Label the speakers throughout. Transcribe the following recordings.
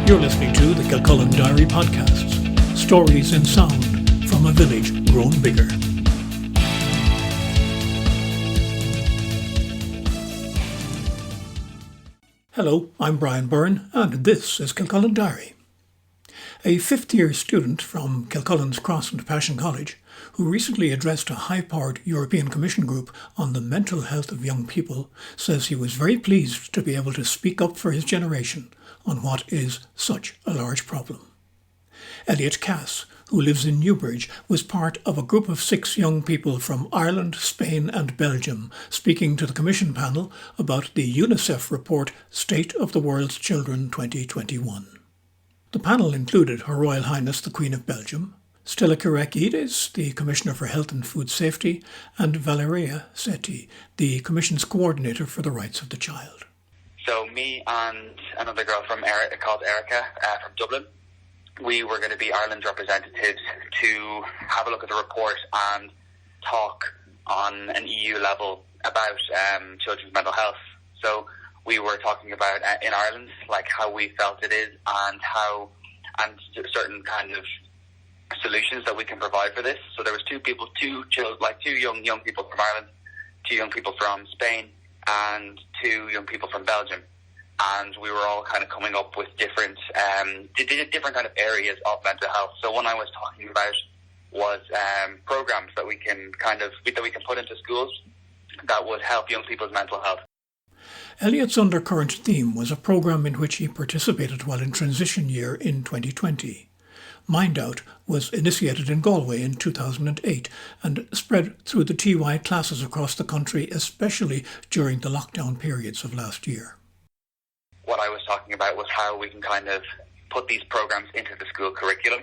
Speaker 1: You're listening to the Kilcullen Diary Podcasts, stories in sound from a village grown bigger. Hello, I'm Brian Byrne, and this is Kilcullen Diary. A fifth-year student from Kilcullen's Cross and Passion College, who recently addressed a high-powered European Commission group on the mental health of young people, says he was very pleased to be able to speak up for his generation on what is such a large problem. Elliott, who lives in Newbridge, was part of a group of 6 young people from Ireland, Spain and Belgium speaking to the Commission panel about the UNICEF report State of the World's Children 2021. The panel included Her Royal Highness the Queen of Belgium, Stella Kyriakides, the Commissioner for Health and Food Safety, and Valeria Setti, the Commission's Coordinator for the Rights of the Child.
Speaker 2: So me and another girl called Erica from Dublin, we were going to be Ireland's representatives to have a look at the report and talk on an EU level about children's mental health. So we were talking about in Ireland, like how we felt it is and certain kind of solutions that we can provide for this. So there was two young people from Ireland, 2 young people from Spain, and 2 young people from Belgium. And we were all kind of coming up with different kind of areas of mental health. So one I was talking about was programs that we can put into schools that would help young people's mental health.
Speaker 1: Elliott's undercurrent theme was a program in which he participated while in transition year in 2020. Mind Out was initiated in Galway in 2008 and spread through the TY classes across the country, especially during the lockdown periods of last year.
Speaker 2: What I was talking about was how we can kind of put these programs into the school curriculum.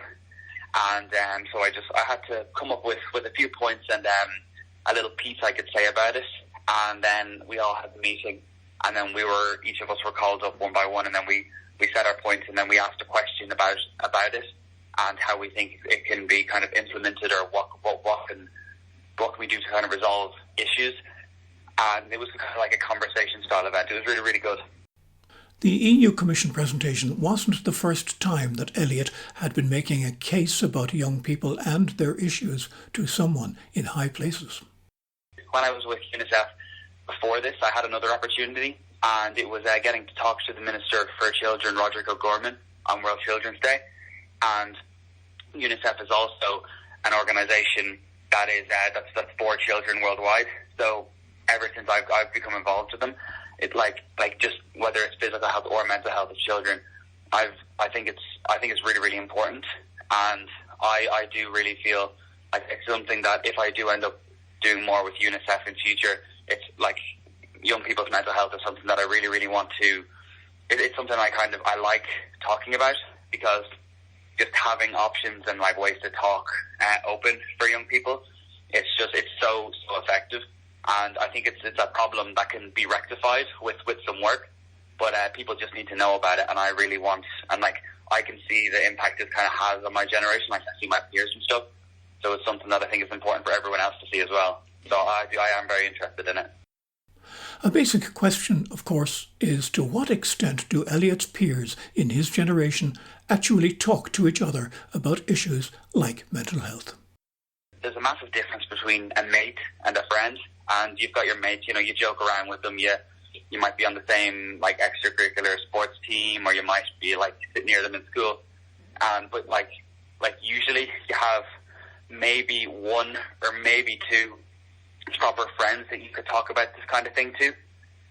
Speaker 2: And so I had to come up with a few points and a little piece I could say about it. And then we all had the meeting, and then each of us were called up one by one, and then we said our points, and then we asked a question about it and how we think it can be kind of implemented, or what can we do to kind of resolve issues. And it was kind of like a conversation style event. It was really, really good.
Speaker 1: The EU Commission presentation wasn't the first time that Elliott had been making a case about young people and their issues to someone in high places.
Speaker 2: When I was with UNICEF before this, I had another opportunity, and it was getting to talk to the Minister for Children, Roderick O'Gorman, on World Children's Day. And UNICEF is also an organisation that is that's for children worldwide. So ever since I've become involved with them, it's like just whether it's physical health or mental health of children, I think it's really, really important. And I do really feel like it's something that if I do end up doing more with UNICEF in future, it's like young people's mental health is something that I really, really want to. It's something I like talking about, because just having options and like ways to talk open for young people, it's so effective. And I think it's a problem that can be rectified with some work, but people just need to know about it. And I really want, and like I can see the impact it kind of has on my generation. Like I see my peers and stuff. So it's something that I think is important for everyone else to see as well. So I am very interested in it.
Speaker 1: A basic question, of course, is to what extent do Elliott's peers in his generation actually talk to each other about issues like mental health?
Speaker 2: There's a massive difference between a mate and a friend. And you've got your mates, you joke around with them, you might be on the same like extracurricular sports team, or you might be like sit near them in school. But like usually you have maybe 1 or maybe 2 proper friends that you could talk about this kind of thing to.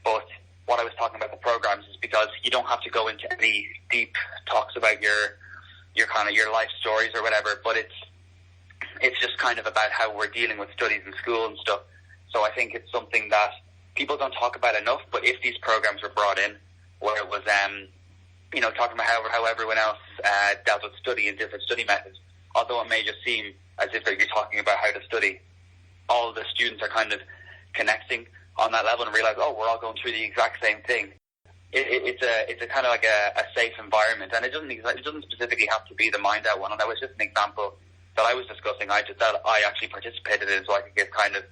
Speaker 2: But what I was talking about the programs is because you don't have to go into any deep talks about your kind of your life stories or whatever, but it's just kind of about how we're dealing with studies in school and stuff. So I think it's something that people don't talk about enough, but if these programs were brought in, where it was, talking about how everyone else dealt with study and different study methods, although it may just seem as if you're talking about how to study, all the students are kind of connecting on that level and realize, we're all going through the exact same thing. It's a kind of like a safe environment, and it doesn't specifically have to be the Mind Out one. And that was just an example that I was discussing. I actually participated in, so I could give kind of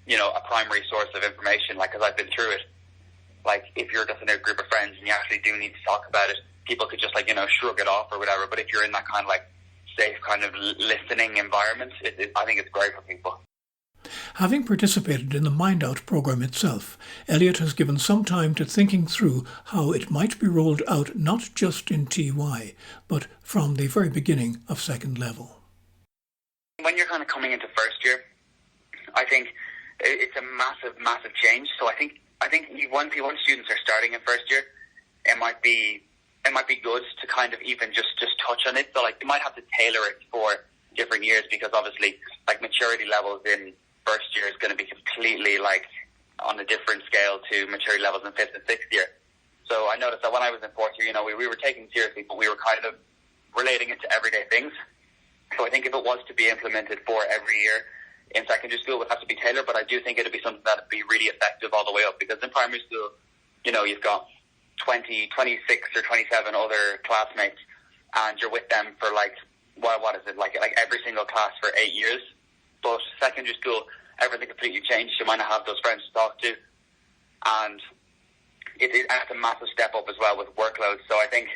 Speaker 2: a primary source of information, like, because I've been through it. Like, if you're just in a group of friends and you actually do need to talk about it, people could just shrug it off or whatever. But if you're in that kind of safe kind of listening environment, I think it's great for people.
Speaker 1: Having participated in the Mind Out program itself, Elliott has given some time to thinking through how it might be rolled out not just in TY, but from the very beginning of second level.
Speaker 2: When you're kind of coming into first year, I think it's a massive, massive change. So I think once students are starting in first year, it might be good to kind of even just touch on it. So you might have to tailor it for different years, because obviously maturity levels in first year is going to be completely on a different scale to maturity levels in fifth and sixth year. So I noticed that when I was in fourth year, we were taking it seriously, but we were kind of relating it to everyday things. So I think if it was to be implemented for every year in secondary school, it would have to be tailored, but I do think it would be something that would be really effective all the way up, because in primary school, you've got 20, 26 or 27 other classmates, and you're with them for what is it, every single class for 8 years. But secondary school, everything completely changed. You might not have those friends to talk to, and it's a massive step up as well with workload. So I think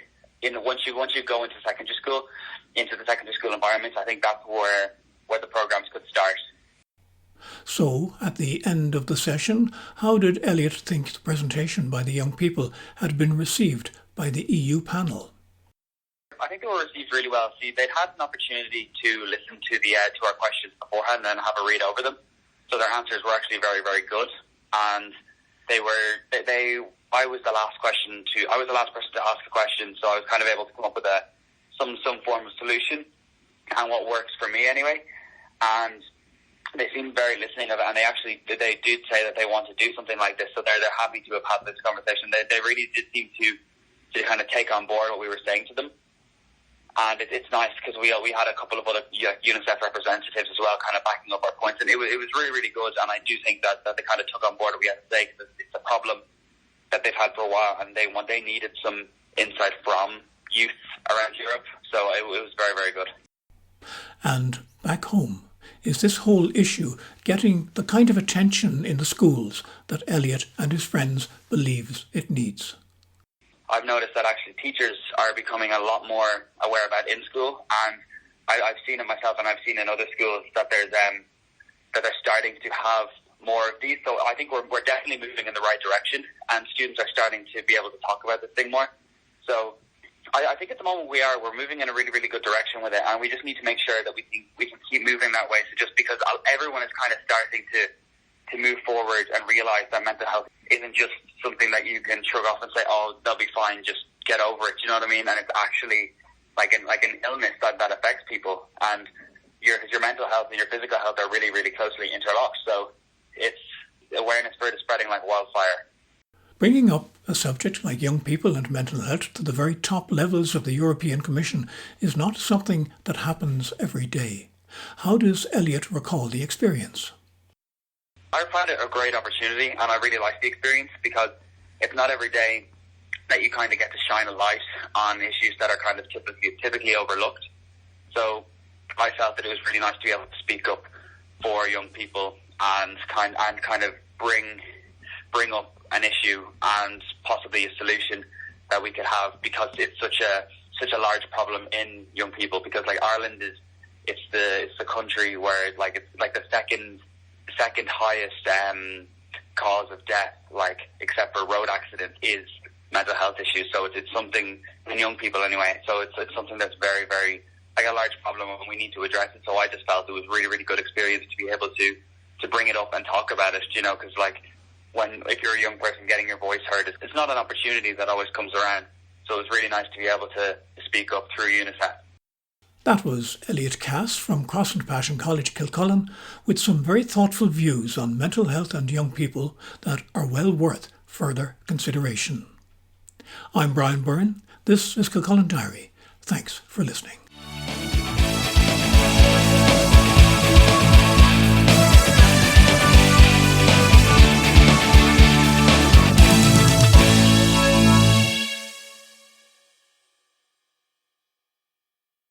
Speaker 2: once you go into secondary school, into the secondary school environment, I think that's where the programs could start.
Speaker 1: So, at the end of the session, how did Elliott think the presentation by the young people had been received by the EU panel?
Speaker 2: I think they were received really well. See, they'd had an opportunity to listen to our questions beforehand and then have a read over them. So their answers were actually very, very good. And I was the last person to ask a question, so I was kind of able to come up with some form of solution, and what works for me anyway. And they seemed very listening of it, and they did say that they want to do something like this. So they're happy to have had this conversation. They really did seem to kind of take on board what we were saying to them. And it's nice because we had a couple of other UNICEF representatives as well, kind of backing up our points, and it was really, really good. And I do think that they kind of took on board what we had to say, because it's a problem that they've had for a while, and they needed some insight from youth around Europe. So it was very, very good.
Speaker 1: And back home, is this whole issue getting the kind of attention in the schools that Elliott and his friends believes it needs?
Speaker 2: I've noticed that actually teachers are becoming a lot more aware about in school, and I've seen it myself, and I've seen in other schools that they're starting to have more of these. So I think we're definitely moving in the right direction, and students are starting to be able to talk about this thing more. So I think at the moment we're moving in a really, really good direction with it, and we just need to make sure that we can keep moving that way. So just because everyone is kind of starting to move forward and realise that mental health isn't just something that you can shrug off and say, oh, they'll be fine, just get over it, you know what I mean? And it's actually like an illness that affects people, and your mental health and your physical health are really, really closely interlocked. So it's awareness for it is spreading like wildfire.
Speaker 1: Bringing up a subject like young people and mental health to the very top levels of the European Commission is not something that happens every day. How does Elliott recall the experience?
Speaker 2: I found it a great opportunity, and I really liked the experience, because it's not every day that you kind of get to shine a light on issues that are kind of typically overlooked. So I felt that it was really nice to be able to speak up for young people and kind of bring up an issue and possibly a solution that we could have, because it's such a large problem in young people. Because Ireland it's the country where it's like the second highest cause of death, except for road accidents, is mental health issues. So it's something in young people anyway. So it's something that's very, very a large problem, and we need to address it. So I just felt it was really, really good experience to be able to bring it up and talk about it. Because if you're a young person getting your voice heard, it's not an opportunity that always comes around. So it's really nice to be able to speak up through UNICEF.
Speaker 1: That was Elliott Cass from Cross and Passion College, Kilcullen, with some very thoughtful views on mental health and young people that are well worth further consideration. I'm Brian Byrne. This is Kilcullen Diary. Thanks for listening.